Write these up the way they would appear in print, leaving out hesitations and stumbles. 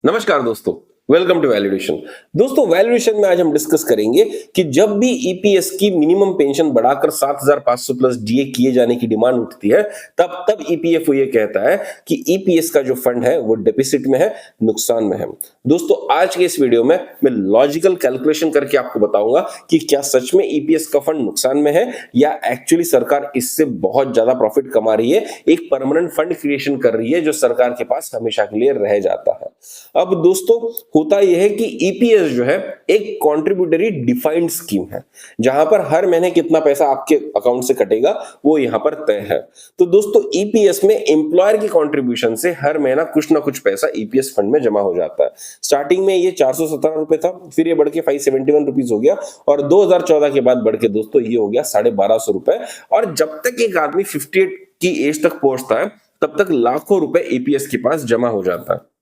नमस्कार दोस्तों, welcome to valuation. दोस्तों वैल्यूएशन में आज हम डिस्कस करेंगे कि जब भी ईपीएस की मिनिमम पेंशन बढ़ाकर 7,500 प्लस डीए किए जाने की डिमांड उठती है, तब ईपीएफओ ये कहता है कि ईपीएस का जो फंड है वो डेफिसिट में है, नुकसान में है। दोस्तों आज के इस वीडियो में मैं लॉजिकल कैलकुलेशन करके आपको बताऊंगा कि क्या सच में ईपीएस का फंड नुकसान में है या एक्चुअली सरकार इससे बहुत ज्यादा प्रॉफिट कमा रही है, एक परमानेंट फंड क्रिएशन कर रही है जो सरकार के पास हमेशा के लिए रह जाता है। अब दोस्तों होता यह है कि ईपीएस जो है एक कॉन्ट्रीब्यूटरी डिफाइंड स्कीम है, जहां पर हर महीने कितना पैसा आपके अकाउंट से कटेगा वो यहां पर तय है। तो दोस्तों ईपीएस में एम्प्लॉयर की कंट्रीब्यूशन से हर महीना कुछ ना कुछ पैसा ईपीएस फंड में जमा हो जाता है। स्टार्टिंग में ये 417 रुपए था, फिर ये बढ़ के 571 रुपीज हो गया और 2014 के बाद बढ़ के दोस्तों ये हो गया 1250 रुपए। और जब तक एक आदमी 58 की एज तक पहुंचता है तब तक लाखों रुपए ईपीएस के पास जमा हो जाता है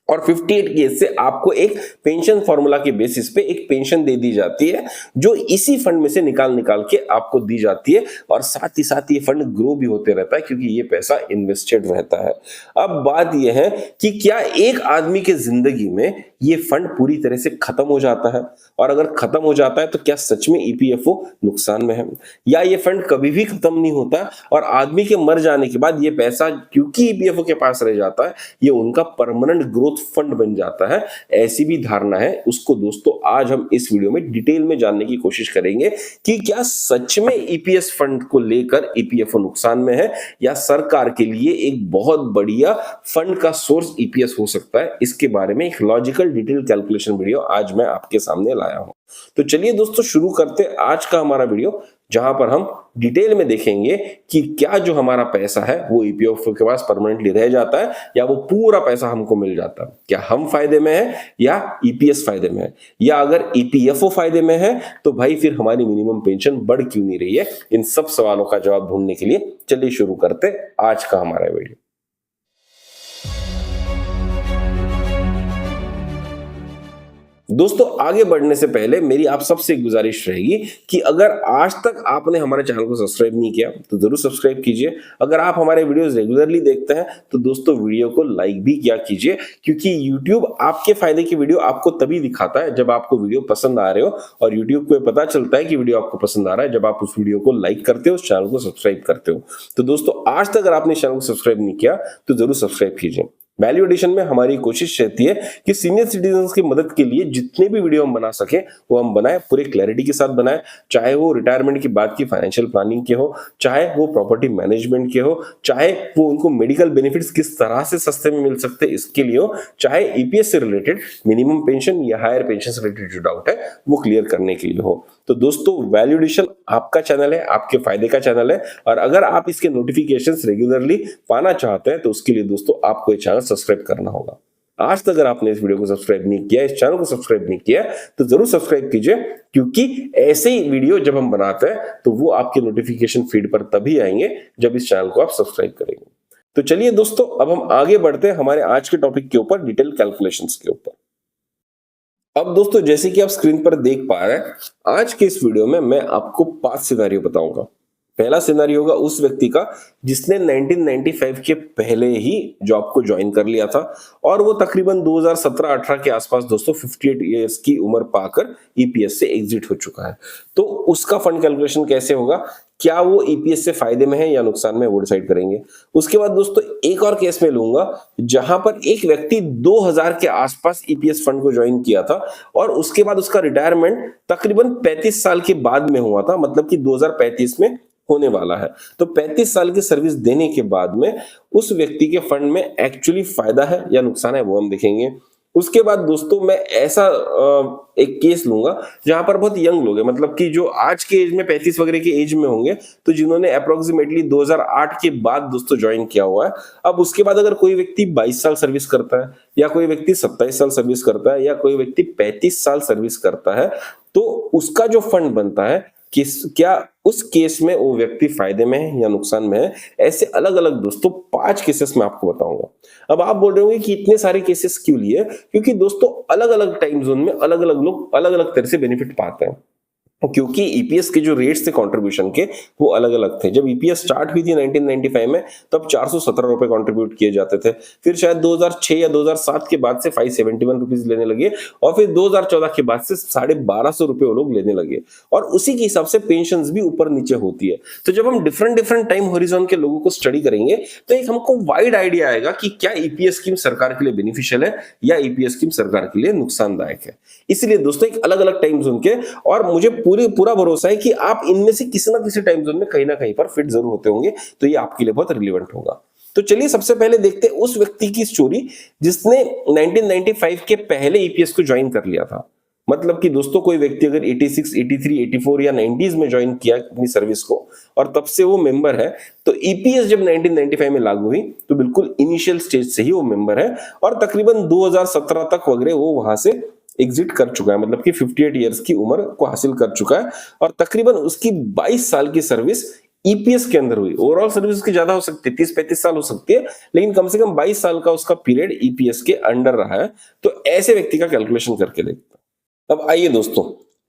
और 58 की एज से आपको एक पेंशन फॉर्मूला के बेसिस पे एक पेंशन दे दी जाती है जो इसी फंड में से निकाल के आपको दी जाती है। और साथ ही साथ ये फंड ग्रो भी होते रहता है क्योंकि ये पैसा इन्वेस्टेड रहता है। अब बात ये है कि क्या एक आदमी के जिंदगी में ये फंड पूरी तरह से खत्म हो जाता है, और अगर खत्म हो जाता है तो क्या सच में ईपीएफओ नुकसान में है, या ये फंड कभी भी खत्म नहीं होता और आदमी के मर जाने के बाद ये पैसा क्योंकि ईपीएफओ के पास रह जाता है ये उनका परमानेंट ग्रोथ फंड बन जाता है। ऐसी भी धारणा है, उसको दोस्तों आज हम इस वीडियो में डिटेल में जानने की कोशिश करेंगे कि क्या सच में ईपीएस फंड को लेकर ईपीएफओ नुकसान में है या सरकार के लिए एक बहुत बढ़िया फंड का सोर्स ईपीएस हो सकता है। इसके बारे में एक लॉजिकल डिटेल कैलकुलेशन वीडियो आज मैं आपके सामने लाया हूं। तो चलिए दोस्तों शुरू करते हैं आज का हमारा वीडियो, जहां पर हम डिटेल में देखेंगे कि क्या जो हमारा पैसा है वो ईपीएफओ के पास परमानेंटली रह जाता है या वो पूरा पैसा हमको मिल जाता है। क्या हम फायदे में है या ईपीएस फायदे में है, या अगर ईपीएफओ फायदे में है तो भाई फिर हमारी मिनिमम पेंशन बढ़ क्यों नहीं रही है। इन सब सवालों का जवाब ढूंढने के लिए चलिए शुरू करते आज का हमारा वीडियो। दोस्तों आगे बढ़ने से पहले मेरी आप सबसे एक गुजारिश रहेगी कि अगर आज तक आपने हमारे चैनल को सब्सक्राइब नहीं किया तो जरूर सब्सक्राइब कीजिए। अगर आप हमारे वीडियोस रेगुलरली देखते हैं तो दोस्तों वीडियो को लाइक भी किया कीजिए, क्योंकि YouTube आपके फायदे की वीडियो आपको तभी दिखाता है जब आपको वीडियो पसंद आ रहे हो, और YouTube को पता चलता है कि वीडियो आपको पसंद आ रहा है जब आप उस वीडियो को लाइक करते हो, उस चैनल को सब्सक्राइब करते हो। तो दोस्तों आज तक अगर आपने चैनल को सब्सक्राइब नहीं किया तो जरूर सब्सक्राइब कीजिए। वैल्यू एडिशन में हमारी कोशिश रहती है कि सीनियर सिटीजन्स की मदद के लिए जितने भी वीडियो हम बना सके वो हम बनाए, पूरे क्लैरिटी के साथ बनाए, चाहे वो रिटायरमेंट की बात की फाइनेंशियल प्लानिंग के हो, चाहे वो प्रॉपर्टी मैनेजमेंट के हो, चाहे वो उनको मेडिकल बेनिफिट्स किस तरह से सस्ते में मिल सकते हैं इसके लिए हो, चाहे ईपीएस से रिलेटेड मिनिमम पेंशन या हायर पेंशन से रिलेटेड जो डाउट है वो क्लियर करने के लिए हो। तो दोस्तों वैल्यू एडिशन आपका चैनल है, आपके फायदे का चैनल है, और अगर आप इसके नोटिफिकेशंस रेगुलरली पाना चाहते हैं तो उसके लिए दोस्तों आपको ये चैनल सब्सक्राइब करना होगा। आज तक अगर आपने इस वीडियो को सब्सक्राइब नहीं किया, इस चैनल को सब्सक्राइब नहीं किया तो जरूर सब्सक्राइब कीजिए, क्योंकि ऐसे ही वीडियो जब हम बनाते हैं तो वो आपके नोटिफिकेशन फीड पर तभी आएंगे जब इस चैनल को आप सब्सक्राइब करेंगे। तो चलिए दोस्तों अब हम आगे बढ़ते हैं हमारे आज के टॉपिक के ऊपर, डिटेल कैलकुलेशंस के ऊपर। अब दोस्तों जैसे कि आप स्क्रीन पर देख पा रहे हैं, आज के इस वीडियो में मैं आपको 5 सिनेरियो बताऊंगा। पहला सिनेरियो होगा उस व्यक्ति का जिसने 1995 के पहले ही जॉब को ज्वाइन कर लिया था और वो तकरीबन 2017-18 के आसपास दोस्तों 58 इयर्स की उम्र पाकर ईपीएस से एग्जिट हो चुका है। तो उसका फंड कैलकुलेशन कैसे होगा, क्या वो ईपीएस से फायदे में है या नुकसान में, वो डिसाइड करेंगे। उसके बाद दोस्तों एक और केस में लूंगा जहां पर एक व्यक्ति 2000 के आसपास ईपीएस फंड को ज्वाइन किया था और उसके बाद उसका रिटायरमेंट तकरीबन 35 साल के बाद में हुआ था, मतलब कि 2035 में होने वाला है। तो 35 साल की सर्विस देने के बाद में उस व्यक्ति के फंड में एक्चुअली फायदा है या नुकसान है वो हम देखेंगे। उसके बाद दोस्तों मैं ऐसा एक केस लूंगा जहां पर बहुत यंग लोग हैं, मतलब कि जो आज के एज में 35 वगैरह के एज में होंगे, तो जिन्होंने अप्रोक्सीमेटली 2008 के बाद दोस्तों ज्वाइन किया हुआ है। अब उसके बाद अगर कोई व्यक्ति 22 साल सर्विस करता है, या कोई व्यक्ति 27 साल सर्विस करता है, या कोई व्यक्ति 35 साल सर्विस करता है, तो उसका जो फंड बनता है क्या उस केस में वो व्यक्ति फायदे में है या नुकसान में है। ऐसे अलग अलग दोस्तों 5 केसेस मैं आपको बताऊंगा। अब आप बोल रहे होंगे कि इतने सारे केसेस क्यों लिए, क्योंकि दोस्तों अलग अलग टाइम जोन में अलग अलग लोग अलग अलग तरह से बेनिफिट पाते हैं। क्योंकि ईपीएस के जो रेट्स थे कंट्रीब्यूशन के वो अलग अलग थे। जब ईपीएस स्टार्ट हुई थी 1995 में तब 417 रुपए कंट्रीब्यूट किए जाते थे। फिर शायद 2006 या 2007 के बाद से 571 रुपीज लेने लगे और फिर 2014 के बाद से 1250 रुपए वो लोग लेने लगे और उसी के हिसाब से पेंशन भी ऊपर नीचे होती है। तो जब हम डिफरेंट डिफरेंट टाइम होरिजोन के लोगों को स्टडी करेंगे तो एक हमको वाइड आइडिया आएगा कि क्या ईपीएस स्कीम सरकार के लिए बेनिफिशियल है या ईपीएस स्कीम सरकार के लिए नुकसानदायक है। इसलिए दोस्तों एक अलग अलग टाइम जोन के, और मुझे पूरा भरोसा है कि आप इनमें से किसी ना किसी टाइम जोन में कहीं ना कहीं पर फिट जरूर होते होंगे, तो ये आपके लिए बहुत रिलेवेंट होगा। तो चलिए सबसे पहले देखते हैं उस व्यक्ति की स्टोरी जिसने 1995 के पहले ईपीएस को ज्वाइन कर लिया था। मतलब कि दोस्तों कोई व्यक्ति अगर 86, 83, 84 या 90s में ज्वाइन किया अपनी सर्विस को और तब से वो मेंबर है, तो ईपीएस जब 1995 में लागू हुई तो बिल्कुल इनिशियल स्टेज से ही वो मेंबर है और तकरीबन 2017 तक वगैरह वो वहां से एग्जिट कर चुका है, मतलब कि 58 इयर्स की उम्र को हासिल कर चुका है और तकरीबन उसकी 22 साल की सर्विस ईपीएस के अंदर हुई। ओवरऑल सर्विस की ज्यादा हो सकती है, 30-35 साल हो सकती है, लेकिन कम से कम 22 साल का उसका पीरियड ईपीएस के अंडर रहा है। तो ऐसे व्यक्ति का कैलकुलेशन करके देखते हैं। अब आइए दोस्तों,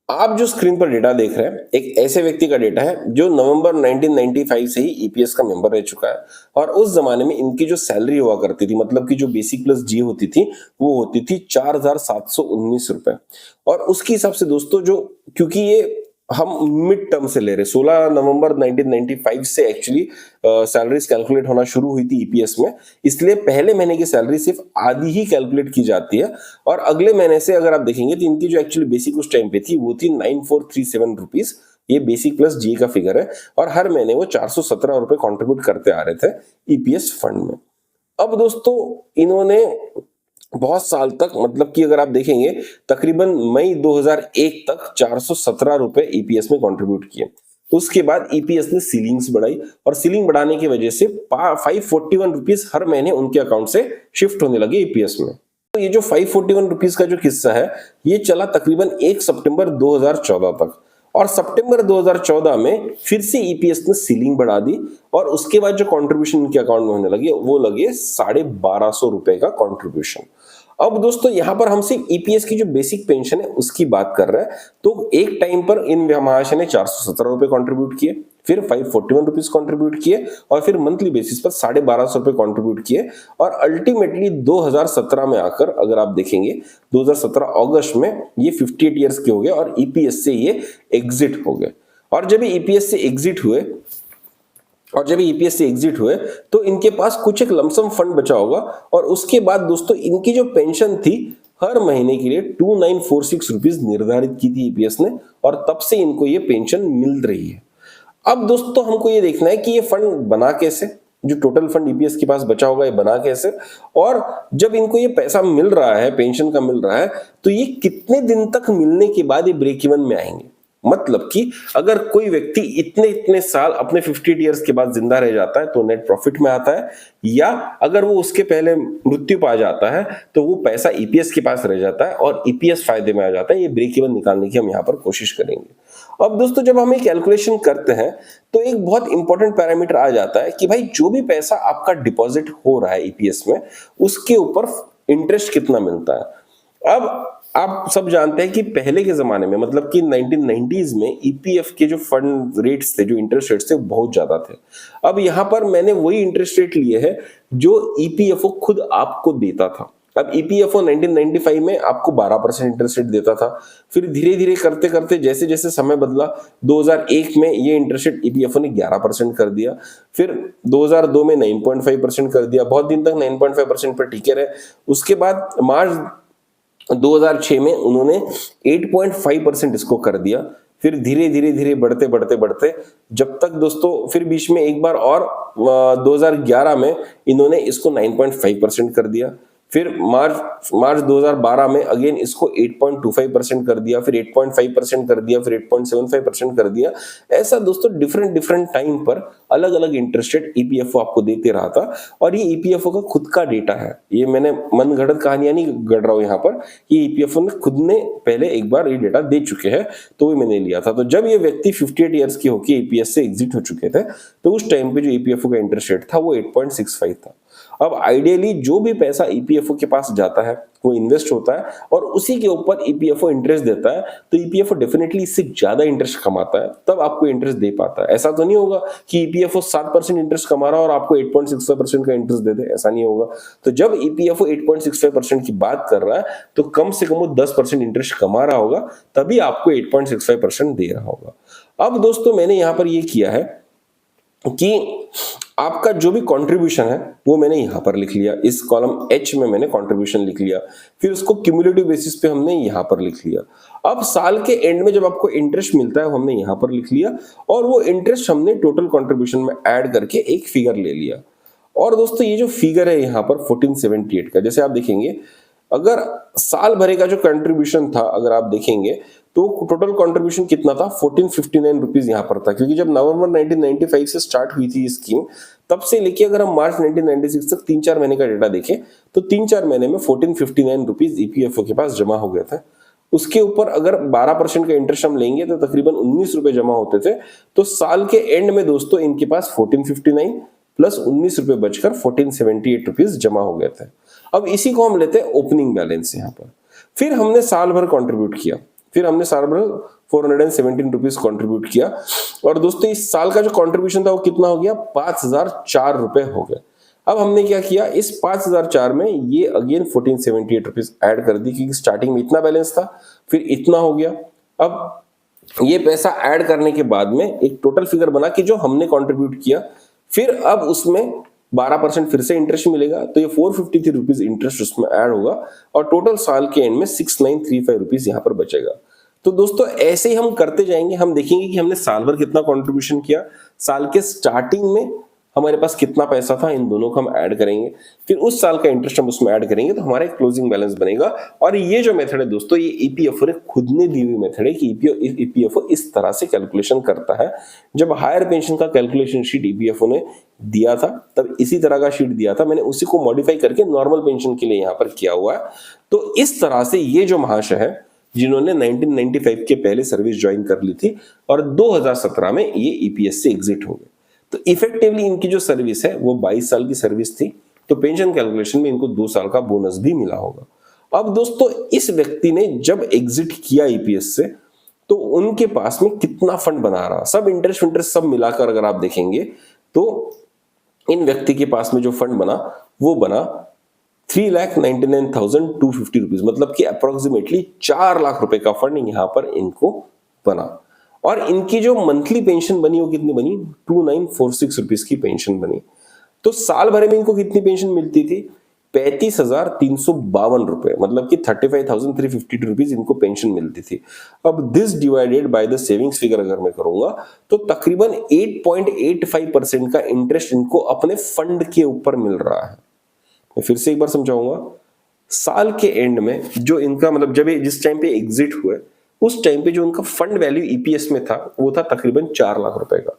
आप जो स्क्रीन पर डेटा देख रहे हैं एक ऐसे व्यक्ति का डेटा है जो नवंबर 1995 से ही ईपीएस का मेंबर रह चुका है और उस जमाने में इनकी जो सैलरी हुआ करती थी, मतलब कि जो बेसिक प्लस जी होती थी वो होती थी 4,719 रुपए। और उसके हिसाब से दोस्तों जो, क्योंकि ये हम मिड टर्म से ले रहे, 16 नवंबर 1995 से एक्चुअली सैलरीज कैलकुलेट होना शुरू हुई थी ईपीएस में, इसलिए पहले महीने की सैलरी सिर्फ आधी ही कैलकुलेट की जाती है और अगले महीने से अगर आप देखेंगे तो इनकी जो एक्चुअली बेसिक उस टाइम पे थी वो थी 9437 रुपीज। ये बेसिक प्लस जी का फिगर है और हर महीने वो 417 रुपए कॉन्ट्रीब्यूट करते आ रहे थे ईपीएस फंड में। अब दोस्तों इन्होंने बहुत साल तक, मतलब कि अगर आप देखेंगे तकरीबन मई 2001 तक 417 रुपए ईपीएस में कंट्रीब्यूट किए। उसके बाद ईपीएस ने सीलिंग्स बढ़ाई और सीलिंग बढ़ाने की वजह से 541 रुपीज हर महीने उनके अकाउंट से शिफ्ट होने लगे ईपीएस में। तो ये जो 541 रुपीज का जो किस्सा है ये चला तकरीबन 1 सितंबर 2014 तक और सितंबर 2014 में फिर से ईपीएस ने सीलिंग बढ़ा दी और उसके बाद जो कंट्रीब्यूशन इनके अकाउंट में होने लगे वो लगे 1250 रुपए का कंट्रीब्यूशन। अब दोस्तों यहां पर हम सिर्फ ईपीएस की जो बेसिक पेंशन है उसकी बात कर रहे हैं। तो एक टाइम पर इन महाशय ने 417 रुपए कंट्रीब्यूट किए, फिर 541 रुपीज कंट्रीब्यूट किए और फिर मंथली बेसिस पर 1250 रुपए कंट्रीब्यूट किए और अल्टीमेटली 2017 में आकर अगर आप देखेंगे 2017 अगस्त में ये 58 इयर्स के हो गए और ईपीएस से ये एग्जिट हो गए। और जब ईपीएस से एग्जिट हुए तो इनके पास कुछ एक लमसम फंड बचा होगा और उसके बाद दोस्तों इनकी जो पेंशन थी हर महीने के लिए 2946 रुपीज निर्धारित की थी ईपीएस ने और तब से इनको ये पेंशन मिल रही है। अब दोस्तों हमको ये देखना है कि ये फंड बना कैसे, जो टोटल फंड ईपीएस के पास बचा होगा ये बना कैसे, और जब इनको ये पैसा मिल रहा है, पेंशन का मिल रहा है, तो ये कितने दिन तक मिलने के बाद ये ब्रेक इवन में आएंगे। मतलब कि अगर कोई व्यक्ति इतने इतने साल अपने 58 इयर्स के बाद जिंदा रह जाता है तो नेट प्रॉफिट में आता है, या अगर वो उसके पहले मृत्यु पा जाता है तो वो पैसा ईपीएस के पास रह जाता है और ईपीएस फायदे में आ जाता है। ये ब्रेक इवन निकालने की हम यहाँ पर कोशिश करेंगे। अब दोस्तों जब हम कैलकुलेशन करते हैं तो एक बहुत इंपॉर्टेंट पैरामीटर आ जाता है कि भाई जो भी पैसा आपका डिपॉजिट हो रहा है ईपीएस में उसके ऊपर इंटरेस्ट कितना मिलता है। अब आप सब जानते हैं कि पहले के जमाने में, मतलब कि 1990s में ईपीएफ के जो फंड रेट्स थे, जो इंटरेस्ट रेट्स थे बहुत ज्यादा थे। अब यहां पर मैंने वही इंटरेस्ट रेट लिए हैं जो ईपीएफओ खुद आपको देता था। अब ईपीएफओ 1995 में आपको 12% इंटरेस्ट रेट देता था, फिर धीरे धीरे करते करते जैसे जैसे समय बदला 2001 में ये इंटरेस्ट रेट ईपीएफओ ने 11% कर दिया, फिर 2002 में 9.5% कर दिया, बहुत दिन तक 9.5% पर टिके रहे। उसके बाद मार्च 2006 में उन्होंने 8.5% इसको कर दिया, फिर धीरे धीरे धीरे बढ़ते बढ़ते बढ़ते जब तक दोस्तों फिर बीच में एक बार और 2011 में इन्होंने इसको 9.5% कर दिया, फिर मार्च 2012 में अगेन इसको 8.25% कर दिया, फिर 8.5% कर दिया, फिर 8.75% कर दिया। ऐसा दोस्तों डिफरेंट टाइम पर अलग अलग इंटरेस्ट रेट ईपीएफओ आपको देते रहा था और ये ईपीएफओ का खुद का डेटा है। ये मैंने मनगढ़ंत कहानियां नहीं गढ़ रहा हूं यहाँ पर, ये ईपीएफओ ने खुद ने पहले एक बार ये डेटा दे चुके हैं, तो वो मैंने लिया था। तो जब ये व्यक्ति 58 ईयर्स के होकर ईपीएस से एग्जिट हो चुके थे तो उस टाइम पे जो ईपीएफओ का इंटरेस्ट रेट था वो 8.65 था। अब आइडियली जो भी पैसा ईपीएफओ के पास जाता है वो इन्वेस्ट होता है और उसी के ऊपर ईपीएफओ इंटरेस्ट देता है, तो ईपीएफओ डेफिनेटली इससे ज्यादा इंटरेस्ट कमाता है, तब आपको इंटरेस्ट दे पाता है। ऐसा तो नहीं होगा कि ईपीएफओ 7% इंटरेस्ट कमा रहा है और आपको 8.65% का इंटरेस्ट दे दे, ऐसा नहीं होगा। तो जब ईपीएफओ 8.65% की बात कर रहा है तो कम से कम वो 10% इंटरेस्ट कमा रहा होगा, तभी आपको 8.65% दे रहा होगा। अब दोस्तों मैंने यहां पर ये किया है कि आपका जो भी कंट्रीब्यूशन है वो मैंने यहां पर लिख लिया, इस कॉलम एच में मैंने कंट्रीब्यूशन लिख लिया, फिर उसको क्यूमुलेटिव बेसिस पे हमने यहां पर लिख लिया। अब साल के एंड में जब आपको इंटरेस्ट मिलता है वो हमने यहां पर लिख लिया और वो इंटरेस्ट हमने टोटल कंट्रीब्यूशन में ऐड करके एक फिगर ले लिया। और दोस्तों ये जो फिगर है यहाँ पर 1478 का, जैसे आप देखेंगे अगर साल भरे का जो कंट्रीब्यूशन था अगर आप देखेंगे तो टोटल कंट्रीब्यूशन कितना था, 1459 रुपीज यहाँ पर था, क्योंकि जब नवंबर 1995 से स्टार्ट हुई थी ये स्कीम, तब से लेके अगर हम मार्च 1996 तक 3-4 महीने का डेटा देखें तो 3-4 महीने में 1459 रुपीज ईपीएफओ के पास जमा हो गए थे। उसके ऊपर अगर 12% का इंटरेस्ट हम लेंगे तो तकरीबन 19 रुपए जमा होते थे। तो साल के एंड में दोस्तों इनके पास 1459 प्लस 19 रुपए बचकर 1478 रुपीज जमा हो गए थे। अब इसी को हम लेते हैं ओपनिंग बैलेंस यहाँ पर। फिर हमने साल भर कंट्रीब्यूट किया, फिर हमने साल भर 417 रुपीज कंट्रीब्यूट किया और दोस्तों इस साल का जो कंट्रीब्यूशन था वो कितना हो गया, 5004 रुपए हो गए। अब हमने क्या किया, इस 5004 में ये अगेन 1478 रुपीज ऐड कर दी, क्योंकि स्टार्टिंग में इतना बैलेंस था, फिर इतना हो गया। अब ये पैसा ऐड करने के बाद में एक टोटल फिगर बना कि जो हमने कंट्रीब्यूट किया, फिर अब उसमें 12% फिर से इंटरेस्ट मिलेगा, तो ये 453 रुपीज इंटरेस्ट उसमें ऐड होगा और टोटल साल के एंड में 6935 रुपीज यहाँ पर बचेगा। तो दोस्तों ऐसे ही हम करते जाएंगे, हम देखेंगे कि हमने साल भर कितना कंट्रीब्यूशन किया, साल के स्टार्टिंग में हमारे पास कितना पैसा था, इन दोनों को हम ऐड करेंगे, फिर उस साल का इंटरेस्ट हम उसमें ऐड करेंगे तो हमारा एक क्लोजिंग बैलेंस बनेगा। और ये जो मेथड है दोस्तों, ये ईपीएफओ ने खुद ने दी हुई मेथड है कि ईपीएफओ इस तरह से कैलकुलेशन करता है। जब हायर पेंशन का कैलकुलेशन शीट ईपीएफओ ने दिया था तब इसी तरह का शीट दिया था, मैंने उसी को मॉडिफाई करके नॉर्मल पेंशन के लिए यहाँ पर किया हुआ है। तो इस तरह से ये जो महाशय है जिन्होंने 1995 के पहले सर्विस ज्वाइन कर ली थी और 2017 में ये ईपीएस से एग्जिट हो गए, तो इफेक्टिवली इनकी जो सर्विस है वो 22 साल की सर्विस थी, तो पेंशन कैलकुलेशन में इनको 2 साल का बोनस भी मिला होगा। अब दोस्तों इस व्यक्ति ने जब एग्जिट किया ईपीएस से तो उनके पास में कितना फंड बना रहा, सब इंटरेस्ट सब मिलाकर अगर आप देखेंगे तो इन व्यक्ति के पास में जो फंड बना वो बना 3,99,250 रुपीज, मतलब कि अप्रोक्सीमेटली 4 लाख रुपए का फंड यहाँ पर इनको बना। और इनकी जो मंथली पेंशन बनी वो कितनी बनी, 2946 रुपीज की पेंशन बनी। तो साल भर में इनको कितनी पेंशन मिलती थी, 35,352 रुपए, मतलब कि 35,352 रुपीज इनको पेंशन मिलती थी। अब this divided by the savings figure अगर मैं करूंगा तो तकरीबन 8.85% का इंटरेस्ट इनको अपने फंड के ऊपर मिल रहा है। मैं फिर से एक बार समझाऊंगा, साल के एंड में जो इनका मतलब जब जिस टाइम पे एग्जिट हुए उस टाइम पे जो उनका फंड वैल्यू ईपीएस में था वो था तकरीबन 4 लाख रुपए का।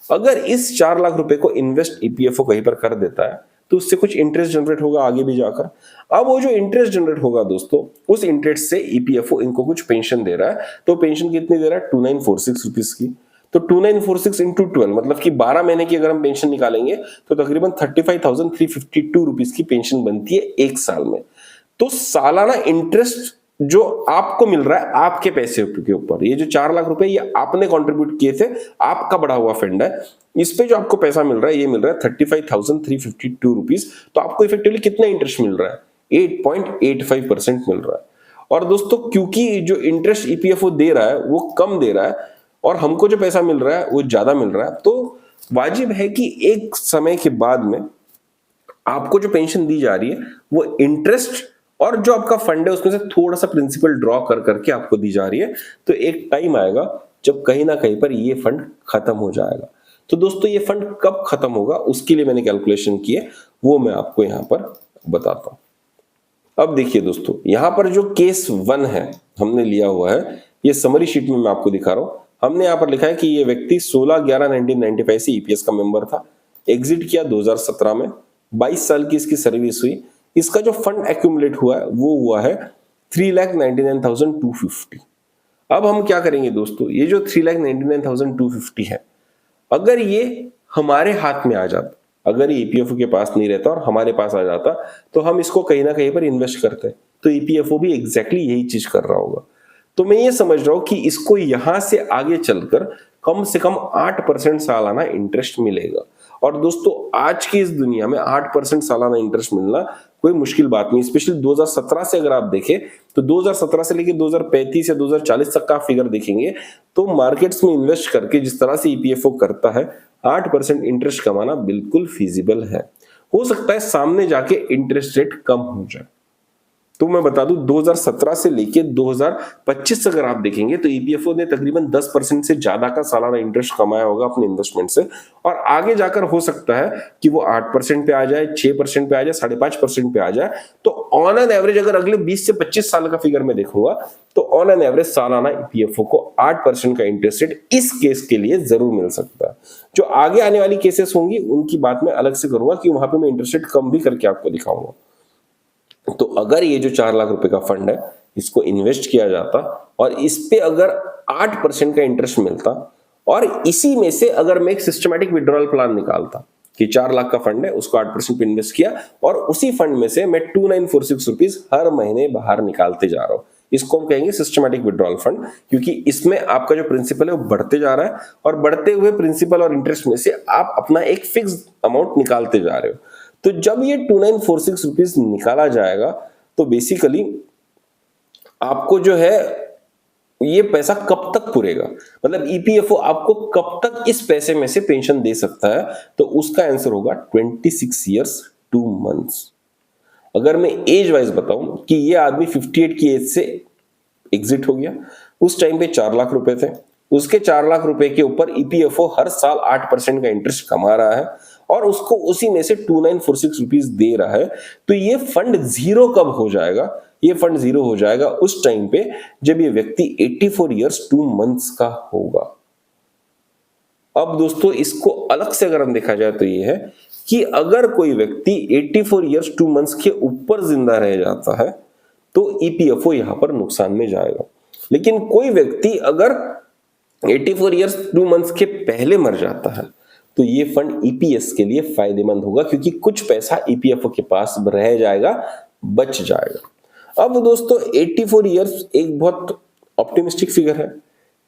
अगर इस 4 लाख रुपए को इन्वेस्ट ईपीएफओ कहीं पर कर देता है तो उससे कुछ इंटरेस्ट जनरेट होगा आगे भी जाकर। अब वो जो इंटरेस्ट जनरेट होगा दोस्तों, उस इंटरेस्ट से ईपीएफओ इनको कुछ पेंशन दे रहा है, तो पेंशन कितनी दे रहा है, 2946 रुपीज की। तो 2946 इंटू 12 मतलब कि 12 महीने की अगर हम पेंशन निकालेंगे तो तकरीबन 35,352 रुपीज की पेंशन बनती है एक साल में। तो सालाना इंटरेस्ट जो आपको मिल रहा है आपके पैसे के ऊपर, ये जो 4 लाख रुपए ये आपने कंट्रीब्यूट किए थे, आपका बढ़ा हुआ फंड है, इस पे जो आपको पैसा मिल रहा है ये मिल रहा है 35,352 रुपीज। तो आपको इफेक्टिवली कितना इंटरेस्ट मिल रहा है, 8.85% मिल रहा है। और दोस्तों क्योंकि जो इंटरेस्ट ईपीएफओ दे रहा है वो कम दे रहा है और हमको जो पैसा मिल रहा है वो ज्यादा मिल रहा है, तो वाजिब है कि एक समय के बाद में आपको जो पेंशन दी जा रही है वो इंटरेस्ट और जो आपका फंड है उसमें से थोड़ा सा प्रिंसिपल ड्रॉ कर करके आपको दी जा रही है। तो एक टाइम आएगा जब कहीं ना कहीं पर ये फंड खत्म हो जाएगा। तो दोस्तों ये फंड कब खत्म होगा उसके लिए मैंने कैलकुलेशन की है, वो मैं आपको यहां पर बताता हूं। अब देखिए दोस्तों, यहां पर जो केस 1 है हमने लिया हुआ है, ये समरी शीट में मैं आपको दिखा रहा हूं। हमने यहां पर लिखा है कि ये व्यक्ति 16/11/1995 से ईपीएस का मेंबर था, एग्जिट किया 2017 में, 22 साल की इसकी सर्विस हुई। इसका जो फंड एक्यूमुलेट हुआ है वो हुआ है 3,99,250। अब हम क्या करेंगे दोस्तों, ये जो 3,99,250 है, अगर ये हमारे हाथ में आ जाता अगर ईपीएफओ के पास नहीं रहता और हमारे पास आ जाता तो हम इसको कहीं ना कहीं पर इन्वेस्ट करते, तो ईपीएफओ भी एग्जैक्टली यही चीज कर रहा होगा। तो मैं ये समझ रहा हूं कि इसको यहां से आगे चलकर कम से कम 8% सालाना इंटरेस्ट मिलेगा। और दोस्तों आज की इस दुनिया में 8% सालाना इंटरेस्ट मिलना कोई मुश्किल बात नहीं। स्पेशली 2017 से अगर आप देखें तो 2017 से लेकर 2035 या 2040 तक का फिगर देखेंगे तो मार्केट्स में इन्वेस्ट करके जिस तरह से ईपीएफओ करता है 8% इंटरेस्ट कमाना बिल्कुल फिजिबल है। हो सकता है सामने जाके इंटरेस्ट रेट कम हो जाए। तो मैं बता दूं 2017 से लेके 2025 अगर आप देखेंगे तो ईपीएफओ ने तकरीबन 10% से ज्यादा का सालाना इंटरेस्ट कमाया होगा अपने इन्वेस्टमेंट से, और आगे जाकर हो सकता है कि वो 8% पे आ जाए, 6% पे आ जाए, 5.5% पे आ जाए। तो ऑन एन एवरेज अगर अगले 20 से 25 साल का फिगर में देखूंगा तो ऑन एन एवरेज सालाना ईपीएफओ को 8% का इंटरेस्ट रेट इस केस के लिए जरूर मिल सकता है। जो आगे आने वाली केसेस होंगी उनकी बात मैं अलग से करूंगा कि वहां पे मैं इंटरेस्ट रेट कम भी करके आपको दिखाऊंगा। तो अगर ये जो 4 लाख रुपए का फंड है इसको इन्वेस्ट किया जाता और इस पे अगर 8% का इंटरेस्ट मिलता और इसी में से अगर मैं एक सिस्टमैटिक विड्रॉल प्लान निकालता कि 4 लाख का फंड है उसको 8% पे इन्वेस्ट किया और उसी फंड में से मैं 2946 रुपीज हर महीने बाहर निकालते जा रहा हूं, इसको हम कहेंगे सिस्टमैटिक विड्रॉल फंड, क्योंकि इसमें आपका जो प्रिंसिपल है वो बढ़ते जा रहा है और बढ़ते हुए प्रिंसिपल और इंटरेस्ट में से आप अपना एक फिक्स अमाउंट निकालते जा रहे हो। तो जब ये 2946 रुपीज निकाला जाएगा तो बेसिकली आपको जो है ये पैसा कब तक पुरेगा, मतलब ईपीएफओ आपको कब तक इस पैसे में से पेंशन दे सकता है, तो उसका आंसर होगा 26 ईयर्स 2 मंथ्स। अगर मैं एज वाइज बताऊं कि ये आदमी 58 की एज से एग्जिट हो गया, उस टाइम पे 4 लाख रुपए थे, उसके 4 लाख रुपए के ऊपर ईपीएफओ हर साल 8% का इंटरेस्ट कमा रहा है और उसको उसी में से 2946 रुपीज दे रहा है, तो ये फंड जीरो कब हो जाएगा? ये फंड जीरो हो जाएगा उस टाइम पे जब ये व्यक्ति 84 ईयर्स 2 मंथ्स का होगा। अब दोस्तों इसको अलग से अगर हम देखा जाए तो ये है कि अगर कोई व्यक्ति 84 ईयर्स 2 मंथ्स के ऊपर जिंदा रह जाता है तो ईपीएफओ यहां पर नुकसान में जाएगा, लेकिन कोई व्यक्ति अगर 84 ईयर्स 2 मंथ्स के पहले मर जाता है तो ये फंड ईपीएस के लिए फायदेमंद होगा, क्योंकि कुछ पैसा ईपीएफओ के पास रह जाएगा, बच जाएगा। अब दोस्तों 84 इयर्स एक बहुत ऑप्टिमिस्टिक फिगर है।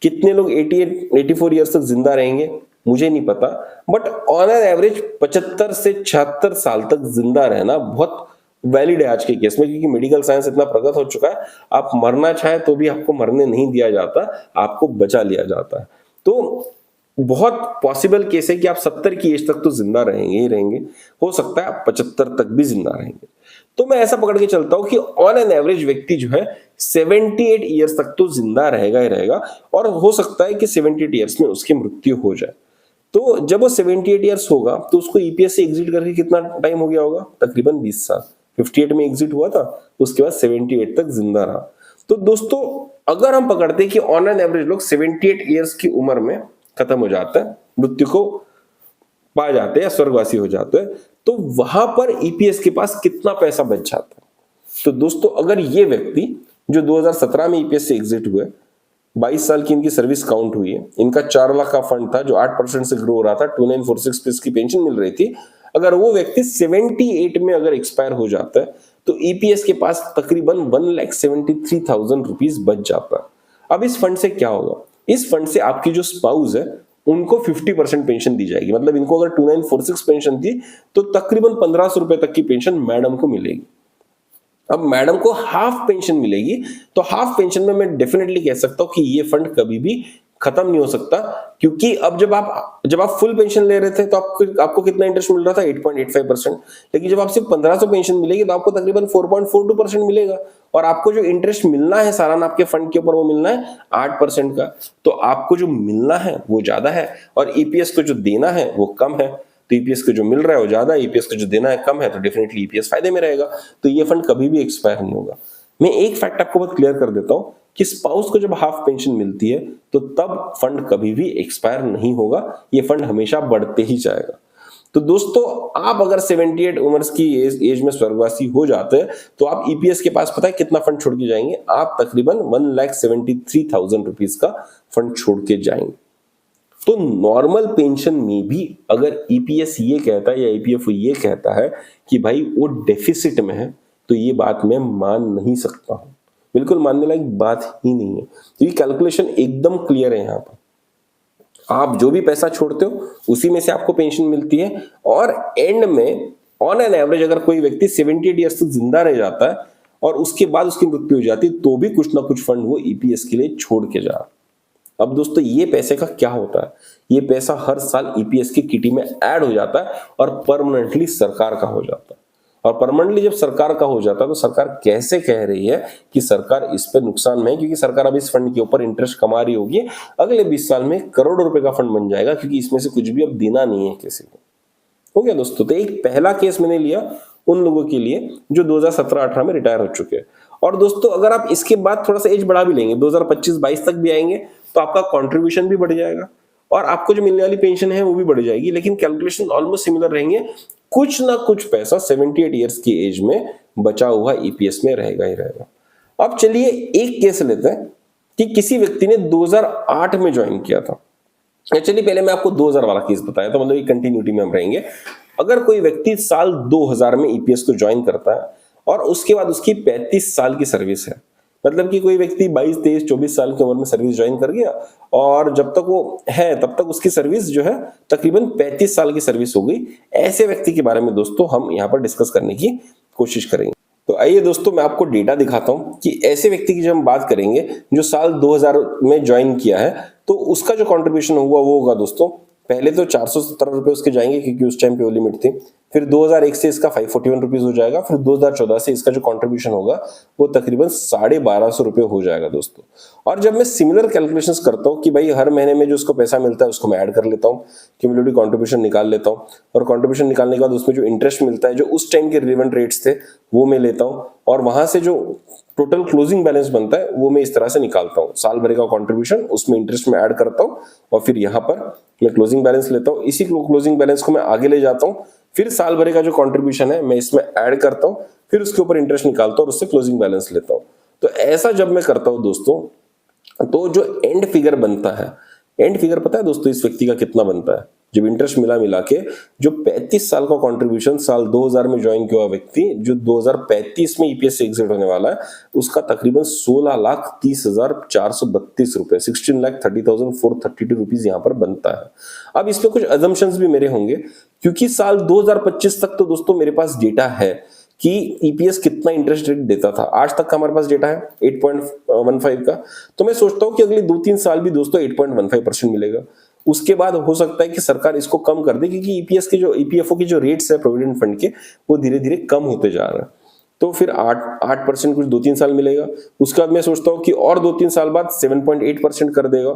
कितने लोग 84 इयर्स तक जिंदा रहेंगे मुझे नहीं पता, बट ऑन एन एवरेज 75 से 76 साल तक जिंदा रहना बहुत वैलिड है आज के केस में, क्योंकि मेडिकल साइंस इतना प्रगत हो चुका है, आप मरना चाहे तो भी आपको मरने नहीं दिया जाता, आपको बचा लिया जाता है। तो बहुत पॉसिबल केस है कि आप 70 की एज तक तो जिंदा रहेंगे ही रहेंगे, हो सकता है आप 75 तक भी जिंदा रहेंगे। तो मैं ऐसा पकड़ के चलता हूं कि ऑन एन एवरेज व्यक्ति जो है 78 ईयर्स तक तो जिंदा रहेगा ही रहेगा, और हो सकता है कि 78 ईयर्स में उसकी मृत्यु हो जाए। तो जब वो 78 ईयर्स होगा तो उसको ईपीएस से एग्जिट करके कितना टाइम हो गया होगा? तकरीबन 20 साल। 58 में एग्जिट हुआ था, उसके बाद 78 तक जिंदा रहा। तो दोस्तों अगर हम पकड़ते हैं कि ऑन एन एवरेज लोग 78 ईयर्स की उम्र में खत्म हो जाता है, मृत्यु को पा जाते हैं या स्वर्गवासी हो जाते हैं, तो वहां पर ईपीएस के पास कितना पैसा बच जाता है? तो दोस्तों अगर ये व्यक्ति जो 2017 में ईपीएस से एग्जिट हुए, 22 साल की इनकी सर्विस काउंट हुई है, इनका 4 लाख का फंड था जो 8% से ग्रो हो रहा था, 2946 पे इसकी पेंशन मिल रही थी, अगर वो व्यक्ति 78 में अगर एक्सपायर हो जाता है तो ईपीएस के पास तकरीबन 1,73,000 रुपीज बच जाता है। अब इस फंड से क्या होगा? इस फंड से आपकी जो स्पाउस है उनको 50% पेंशन दी जाएगी, मतलब इनको अगर 2946 पेंशन थी तो तकरीबन 1500 रुपए तक की पेंशन मैडम को मिलेगी। अब मैडम को हाफ पेंशन मिलेगी, तो हाफ पेंशन में मैं डेफिनेटली कह सकता हूं कि ये फंड कभी भी खत्म नहीं हो सकता, क्योंकि अब जब आप फुल पेंशन ले रहे थे तो आपको कितना इंटरेस्ट मिल रहा था? 8.85%, लेकिन जब आपसे 1500 पेंशन मिलेगी तो आपको तकरीबन 4.42% मिलेगा, और आपको जो इंटरेस्ट मिलना है सालाना आपके फंड के ऊपर वो मिलना है 8% का। तो आपको जो मिलना है वो ज्यादा है और ईपीएस को जो देना है वो कम है। तो ईपीएस को जो मिल रहा है वो ज्यादा, ईपीएस को जो देना है कम है, तो डेफिनेटली ईपीएस फायदे में रहेगा। तो ये फंड कभी भी एक्सपायर नहीं होगा। मैं एक फैक्ट आपको बहुत क्लियर कर देता हूं कि स्पाउस को जब हाफ पेंशन मिलती है तो तब फंड कभी भी एक्सपायर नहीं होगा, ये फंड हमेशा बढ़ते ही जाएगा। तो दोस्तों आप अगर 78 उम्र की एज में स्वर्गवासी हो जाते हैं तो आप ईपीएस के पास पता है कितना फंड छोड़ के जाएंगे? आप तकरीबन 1,73,000 रुपीज का फंड छोड़ के जाएंगे। तो नॉर्मल पेंशन में भी अगर ईपीएस ये कहता है या ईपीएफओ ये कहता है कि भाई वो डेफिसिट में है, तो ये बात मैं मान नहीं सकता हूं। बिल्कुल मानने लायक बात ही नहीं है, क्योंकि कैलकुलेशन एकदम क्लियर है यहाँ पर। आप जो भी पैसा छोड़ते हो उसी में से आपको पेंशन मिलती है, और एंड में ऑन एन एवरेज अगर कोई व्यक्ति 78 ईयर्स तक जिंदा रह जाता है और उसके बाद उसकी मृत्यु हो जाती है, तो भी कुछ ना कुछ फंड वो ईपीएस के लिए छोड़ के जा। अब दोस्तों ये पैसे का क्या होता है, ये पैसा हर साल ईपीएस की किटी में ऐड हो जाता है और परमानेंटली सरकार का हो जाता है। और परमानेंटली जब सरकार का हो जाता है तो सरकार कैसे कह रही है कि सरकार इस पे नुकसान में है, क्योंकि सरकार अब इस फंड के ऊपर इंटरेस्ट कमा रही होगी, अगले 20 साल में करोड़ों रुपए का फंड बन जाएगा, क्योंकि इसमें से कुछ भी अब देना नहीं है किसी को। हो गया दोस्तों। तो एक पहला केस मैंने लिया उन लोगों के लिए जो 2017-18 में रिटायर हो चुके हैं। और दोस्तों अगर आप इसके बाद थोड़ा सा एज बढ़ा भी लेंगे, 2025-22 तक भी आएंगे, तो आपका कंट्रीब्यूशन भी बढ़ जाएगा और आपको जो मिलने वाली पेंशन है वो भी बढ़ जाएगी, लेकिन कैलकुलेशन ऑलमोस्ट सिमिलर रहेंगे। कुछ ना कुछ पैसा 78 ईयर्स की एज में बचा हुआ ईपीएस में रहेगा ही रहेगा। अब चलिए एक केस लेते हैं कि किसी व्यक्ति ने 2008 में ज्वाइन किया था। चलिए पहले मैं आपको 2000 वाला केस बताया, तो मतलब कंटिन्यूटी में हम रहेंगे। अगर कोई व्यक्ति साल 2000 में ईपीएस को ज्वाइन करता है और उसके बाद उसकी 35 साल की सर्विस है, मतलब कि कोई व्यक्ति 22, 23, 24 साल की उम्र में सर्विस ज्वाइन कर गया और जब तक वो है तब तक उसकी सर्विस जो है तकरीबन 35 साल की सर्विस हो गई। ऐसे व्यक्ति के बारे में दोस्तों हम यहाँ पर डिस्कस करने की कोशिश करेंगे। तो आइए दोस्तों मैं आपको डेटा दिखाता हूं कि ऐसे व्यक्ति की जब हम बात करेंगे जो साल 2000 में ज्वाइन किया है, तो उसका जो कंट्रीब्यूशन हुआ वो होगा दोस्तों, पहले तो 417 रुपए उसके जाएंगे क्योंकि उस टाइम पे वो लिमिट थी। फिर 2001 से इसका 541 रुपीज हो जाएगा। फिर 2014 से इसका जो कंट्रीब्यूशन होगा वो तकरीबन 1250 रुपए हो जाएगा दोस्तों। और जब मैं सिमिलर कैलकुलेशंस करता हूँ कि भाई हर महीने में जो उसको पैसा मिलता है उसको मैं ऐड कर लेता हूँ, क्यूमुलेटिव कंट्रीब्यूशन निकाल लेता हूँ, और कंट्रीब्यूशन निकालने के बाद उसमें जो इंटरेस्ट मिलता है जो उस टाइम के रिलेवेंट रेट्स थे वो मैं लेता हूँ, और वहां से जो टोटल क्लोजिंग बैलेंस बनता है वो मैं इस तरह से निकालता हूँ। साल भर का कंट्रीब्यूशन उसमें इंटरेस्ट में ऐड करता हूँ और फिर यहाँ पर मैं क्लोजिंग बैलेंस लेता हूँ। इसी क्लोजिंग बैलेंस को मैं आगे ले जाता हूँ, फिर साल भर का जो कंट्रीब्यूशन है मैं इसमें ऐड करता हूँ, फिर उसके ऊपर इंटरेस्ट निकालता हूँ और उससे क्लोजिंग बैलेंस लेता हूँ। तो ऐसा जब मैं करता हूँ दोस्तों, तो जो एंड फिगर बनता है, एंड फिगर पता है दोस्तों इस व्यक्ति का कितना बनता है? जब इंटरेस्ट मिला के जो 35 साल का कंट्रीब्यूशन साल 2000 में ज्वाइन किया हुआ व्यक्ति जो 2035 में ईपीएस से एग्जिट होने वाला है, उसका तकरीबन 16,30,432 रुपए, 16,30,432 रुपीज यहाँ पर बनता है। अब इसमें कुछ अजम्पशंस भी मेरे होंगे, क्योंकि साल 2025 तक तो दोस्तों मेरे पास डेटा है कि ईपीएस कितना इंटरेस्ट रेट देता था। आज तक का हमारे पास डेटा है 8.15 का, तो मैं सोचता हूं कि अगले 2-3 साल भी दोस्तों 8.15% मिलेगा। उसके बाद हो सकता है कि सरकार इसको कम कर दे, क्योंकि ईपीएस के जो ईपीएफओ के जो रेट्स है प्रोविडेंट फंड के वो धीरे धीरे कम होते जा रहे हैं। तो फिर 8% कुछ 2-3 साल मिलेगा। उसके बाद मैं सोचता हूँ कि और 2-3 साल बाद 7.8% कर देगा,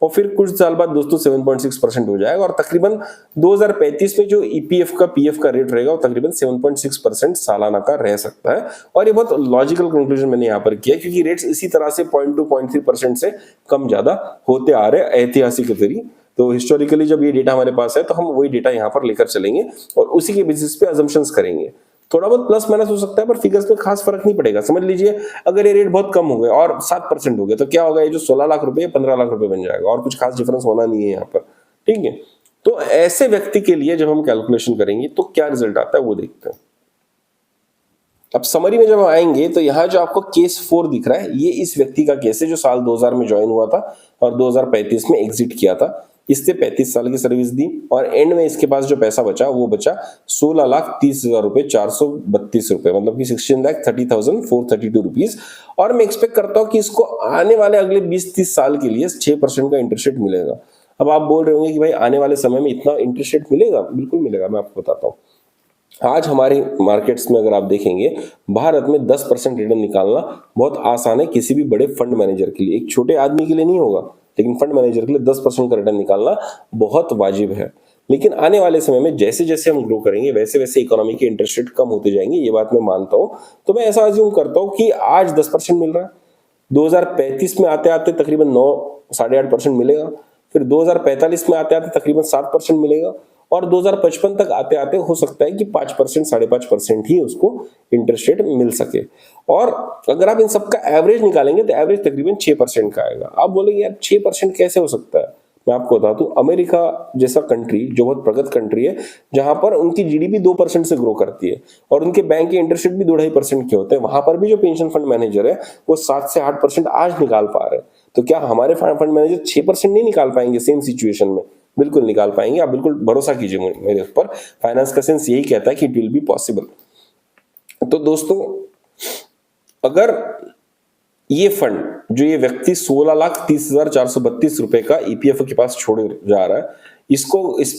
और फिर कुछ साल बाद दोस्तों 7.6% हो जाएगा, और तकरीबन 2035 में जो ईपीएफ का पीएफ का रेट रहेगा वो तकरीबन 7.6% सालाना का रह सकता है। और ये बहुत लॉजिकल कंक्लूजन मैंने यहाँ पर किया, क्योंकि रेट्स इसी तरह से 0.2-0.3% से कम ज्यादा होते आ रहे हैं ऐतिहासिक तरीके। तो हिस्टोरिकली जब ये डेटा हमारे पास है तो हम वही डेटा यहाँ पर लेकर चलेंगे और उसी के बेसिस पे अजम्पशंस करेंगे। थोड़ा बहुत प्लस माइनस हो सकता है पर फिगर्स में खास फर्क नहीं पड़ेगा। समझ लीजिए अगर ये रेट बहुत कम हो गया और 7% हो गया तो क्या होगा, ये जो 16 लाख रुपए 15 लाख रुपए बन जाएगा, और कुछ खास डिफरेंस होना नहीं है यहाँ पर। ठीक है, तो ऐसे व्यक्ति के लिए जब हम कैलकुलेशन करेंगे तो क्या रिजल्ट आता है वो देखते हैं। अब समरी में जब हम आएंगे तो यहाँ जो आपको केस 4 दिख रहा है ये इस व्यक्ति का केस है जो साल 2000 में ज्वाइन हुआ था और 2035 में एग्जिट किया था। इससे 35 साल की सर्विस दी और एंड में इसके पास जो पैसा बचा वो बचा 16,30,000 रुपए 432 रुपए, मतलब कि 16,30,432 रुपीज। और मैं एक्सपेक्ट करता हूँ कि इसको आने वाले अगले 20-30 साल के लिए 6% का इंटरेस्ट रेट मिलेगा। अब आप बोल रहे होंगे कि भाई आने वाले समय में इतना इंटरेस्ट रेट मिलेगा? बिल्कुल मिलेगा, मैं आपको बताता हूँ। आज हमारे मार्केट्स में अगर आप देखेंगे भारत में 10% रिटर्न निकालना बहुत आसान है किसी भी बड़े फंड मैनेजर के लिए। एक छोटे आदमी के लिए नहीं होगा, लेकिन फंड मैनेजर के लिए 10% का रिटर्न निकालना बहुत वाजिब है। लेकिन आने वाले समय में जैसे जैसे हम ग्रो करेंगे वैसे वैसे इकोनॉमी के इंटरेस्ट रेट कम होते जाएंगे, ये बात मैं मानता हूँ। तो मैं ऐसा अज्यूम करता हूँ कि आज 10% मिल रहा है, 2035 में आते आते तकरीबन 9-8.5% मिलेगा, फिर 2045 में आते आते तकरीबन 7% मिलेगा, और 2055 तक आते आते हो सकता है कि 5% 5.5% ही उसको इंटरेस्ट रेट मिल सके। और अगर आप इन सब का एवरेज निकालेंगे तो एवरेज तकरीबन 6% का आएगा। आप बोलेंगे यार 6% कैसे हो सकता है? मैं आपको बता दूं, अमेरिका जैसा कंट्री जो बहुत प्रगत कंट्री है, जहां पर उनकी जीडीपी 2% से ग्रो करती है और उनके बैंक के इंटरेस्ट रेट भी 2-2.5% के होते हैं, वहां पर भी जो पेंशन फंड मैनेजर है वो 7 से 8% आज निकाल पा रहे हैं। तो क्या हमारे फंड मैनेजर 6% नहीं निकाल पाएंगे सेम सिचुएशन में? बिल्कुल निकाल पाएंगे, आप बिल्कुल भरोसा कीजिए मेरे ऊपर। फाइनेंस का सेंस यही कहता है कि इट विल बी पॉसिबल। तो दोस्तों, अगर ये फंड जो ये व्यक्ति 16,30,432 रुपए का ईपीएफओ के पास छोड़ जा रहा है, इस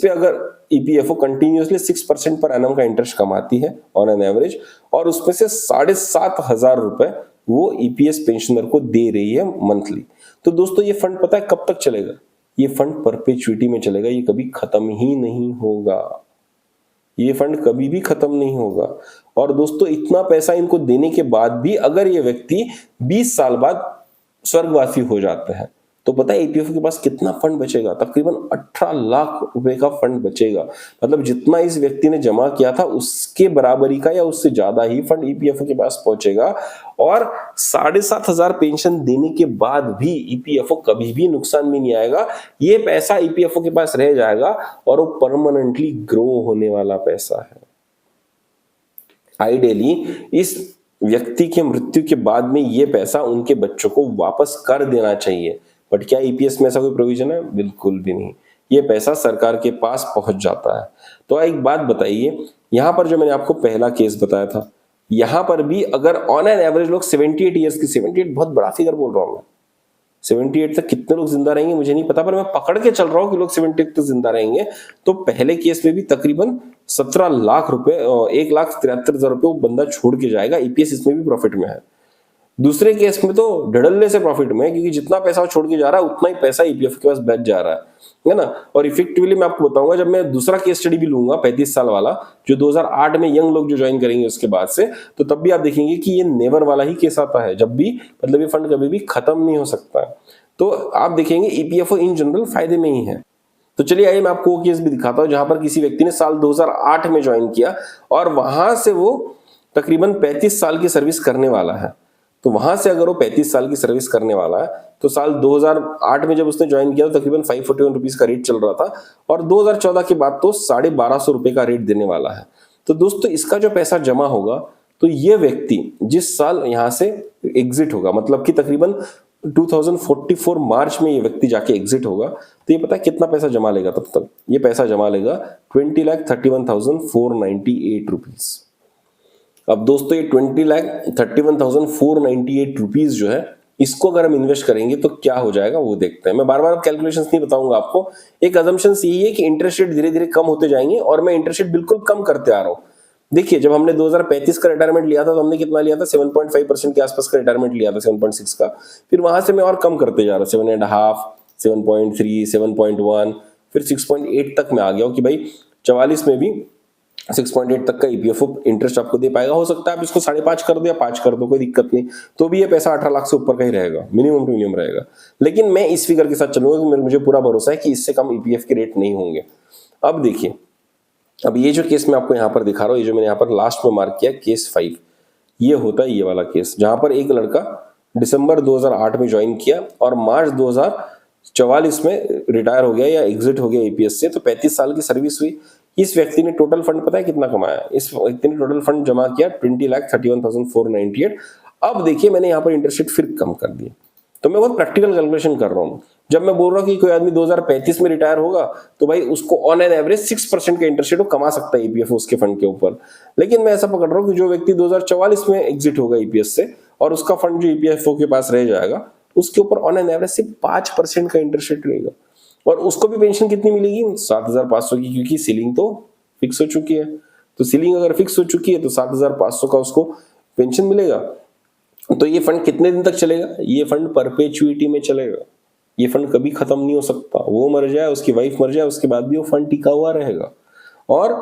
पे अगर ईपीएफओ कंटिन्यूअसली 6% पर एनम का इंटरेस्ट कमाती है ऑन एन एवरेज, और उसमें से 7,500 रुपए वो ईपीएस पेंशनर को दे रही है मंथली, तो दोस्तों ये फंड पता है कब तक चलेगा? ये फंड परपेचुइटी में चलेगा, ये कभी खत्म ही नहीं होगा। ये फंड कभी भी खत्म नहीं होगा। और दोस्तों, इतना पैसा इनको देने के बाद भी अगर ये व्यक्ति 20 साल बाद स्वर्गवासी हो जाते हैं, तो पता है ईपीएफ के पास कितना फंड बचेगा? तकरीबन 18 लाख रुपए का फंड बचेगा। मतलब जितना इस व्यक्ति ने जमा किया था उसके बराबरी का या उससे ज्यादा ही फंड ईपीएफ के पास पहुंचेगा। और 7,500 पेंशन देने के बाद भी ईपीएफओ कभी भी नुकसान में नहीं आएगा। ये पैसा ईपीएफओ के पास रह जाएगा और वो परमानेंटली ग्रो होने वाला पैसा है। आइडियली इस व्यक्ति के मृत्यु के बाद में ये पैसा उनके बच्चों को वापस कर देना चाहिए, बट क्या ईपीएस में ऐसा कोई प्रोविजन है? बिल्कुल भी नहीं। ये पैसा सरकार के पास पहुंच जाता है। तो एक बात बताइए, यहां पर जो मैंने आपको पहला केस बताया था, यहां पर भी अगर ऑन एन एवरेज लोग 78 ईयर्स की, 78 बहुत बड़ा फिगर बोल रहा हूं मैं, 78 तक कितने लोग जिंदा रहेंगे मुझे नहीं पता, पर मैं पकड़ के चल रहा हूं कि लोग 78 तक जिंदा रहेंगे। तो पहले केस में भी तकरीबन 17 लाख रुपए, 1,73,000 रुपए वो बंदा छोड़ के जाएगा। ईपीएस इसमें भी प्रॉफिट में है। दूसरे केस में तो ढड़ल्ले से प्रॉफिट में है, क्योंकि जितना पैसा वो छोड़ के जा रहा है उतना ही पैसा ईपीएफ के पास बच जा रहा है ना। और इफेक्टिवली मैं आपको बताऊंगा, जब मैं दूसरा केस स्टडी भी लूंगा 35 साल वाला, जो 2008 में यंग लोग जो ज्वाइन करेंगे उसके बाद से, तो तब भी आप देखेंगे कि ये नेवर वाला ही केस आता है, जब भी मतलब ये फंड कभी भी खत्म नहीं हो सकता है। तो आप देखेंगे ईपीएफओ इन जनरल फायदे में ही है। तो चलिए आइए मैं आपको वो केस भी दिखाता हूं जहां पर किसी व्यक्ति ने साल 2008 में ज्वाइन किया और वहां से वो तकरीबन 35 साल की सर्विस करने वाला है। तो वहां से अगर वो 35 साल की सर्विस करने वाला है, तो साल 2008 में जब उसने ज्वाइन किया तो तकरीबन 541 रुपीज का रेट चल रहा था, और 2014 के बाद तो 1250 रुपए का रेट देने वाला है। तो दोस्तों, इसका जो पैसा जमा होगा, तो ये व्यक्ति जिस साल यहां से एग्जिट होगा, मतलब कि तकरीबन 2044 मार्च में ये व्यक्ति जाके एग्जिट होगा, तो ये पता है कितना पैसा जमा लेगा? तब तक ये पैसा जमा लेगा 20,31,498 रुपीज। अब दोस्तों, ये 20,31,498 रुपीज जो है, इसको अगर हम इन्वेस्ट करेंगे तो क्या हो जाएगा वो देखते हैं। मैं बार बार कैलकुलेशंस नहीं बताऊंगा आपको। एक अजम्पशंस यही है कि इंटरेस्ट रेट धीरे धीरे कम होते जाएंगे, और मैं इंटरेस्ट रेट बिल्कुल कम करते आ रहा हूं। देखिए, जब हमने 2035 का रिटायरमेंट लिया था तो हमने कितना लिया था? 7.5% के आसपास का रिटायरमेंट लिया था, 7.6 का। फिर वहां से मैं और कम करते जा रहा हूं, 7.5, 7.3, 7.1, फिर 6.8 तक मैं आ गया हूं कि भाई 44 में भी 6.8 तक का ईपीएफओ इंटरेस्ट आपको दे पाएगा। हो सकता है आप इसको 5.5 कर दो या 5 कर दो, कोई दिक्कत नहीं, तो भी ये पैसा 18 लाख से ऊपर का ही रहेगा, मिनिमम टू मिनिमम रहेगा। लेकिन मैं इस फिगर के साथ चलूंगा कि मुझे पूरा भरोसा है कि इससे कम ईपीएफ के रेट नहीं होंगे। अब देखिए, अब ये जो केस मैं आपको यहाँ पर दिखा रहा हूँ, ये जो मैंने यहाँ पर लास्ट में मार्क किया केस 5, ये होता है ये वाला केस, जहां पर एक लड़का दिसंबर 2008 में ज्वाइन किया और मार्च 2044 में रिटायर हो गया या एग्जिट हो गया ईपीएस से। तो 35 साल की सर्विस हुई। इस व्यक्ति ने टोटल फंड पता है कितना कमाया? इस व्यक्ति ने टोटल फंड जमा किया 20,31,498। अब देखिए, मैंने यहाँ पर इंटरेस्ट रेट फिर कम कर दिया। तो मैं बहुत प्रैक्टिकल कैलकुलेशन कर रहा हूँ। जब मैं बोल रहा हूँ कि कोई आदमी 2035 में रिटायर होगा, तो भाई उसको ऑन एन एवरेज 6% का इंटरेस्ट रेट वो कमा सकता है ईपीएफओ उसके फंड के ऊपर। लेकिन मैं ऐसा पकड़ रहा हूँ कि जो व्यक्ति 2044 में एग्जिट होगा ईपीएस से, और उसका फंड जो ईपीएफओ के पास रह जाएगा, उसके ऊपर ऑन एन एवरेज सिर्फ 5% का इंटरेस्ट रेट रहेगा। और उसको भी पेंशन कितनी मिलेगी? 7,500 की, क्योंकि सीलिंग तो फिक्स हो चुकी है। तो सीलिंग अगर फिक्स हो चुकी है तो 7,500 का उसको पेंशन मिलेगा। तो ये फंड कितने दिन तक चलेगा? ये फंड परपेचुइटी में चलेगा। ये फंड कभी खत्म नहीं हो सकता। वो मर जाए, उसकी वाइफ मर जाए, उसके बाद भी वो फंड टिका हुआ रहेगा। और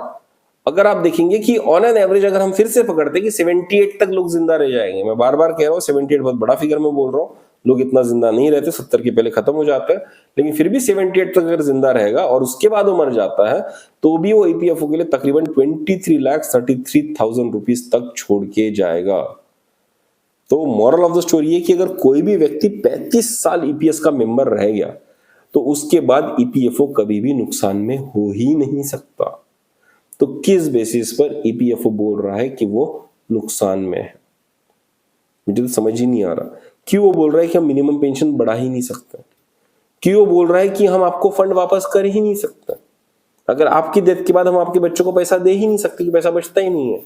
अगर आप देखेंगे कि ऑन एन एवरेज अगर हम फिर से पकड़ते कि 78 तक लोग जिंदा रह जाएंगे, मैं बार बार कह रहा हूँ 78 बहुत बड़ा फिगर में बोल रहा हूँ, लोग इतना जिंदा नहीं रहते, 70 के पहले खत्म हो जाते हैं, लेकिन फिर भी 78 तक अगर जिंदा रहेगा और उसके बाद वो मर जाता है, तो भी वो ईपीएफओ के लिए तकरीबन 23,33,000 रुपीज तक छोड़ के जाएगा। तो मॉरल ऑफ द स्टोरी है कि अगर कोई भी व्यक्ति 35 साल ईपीएस का मेंबर रह गया, तो उसके बाद ईपीएफओ कभी भी नुकसान में हो ही नहीं सकता। तो किस बेसिस पर ईपीएफओ बोल रहा है कि वो नुकसान में है? मुझे तो समझ ही नहीं आ रहा क्यों वो बोल रहा है कि हम मिनिमम पेंशन बढ़ा ही नहीं सकते, क्यों वो बोल रहा है कि हम आपको फंड वापस कर ही नहीं सकते, अगर आपकी डेथ के बाद हम आपके बच्चों को पैसा दे ही नहीं सकते कि पैसा बचता ही नहीं है।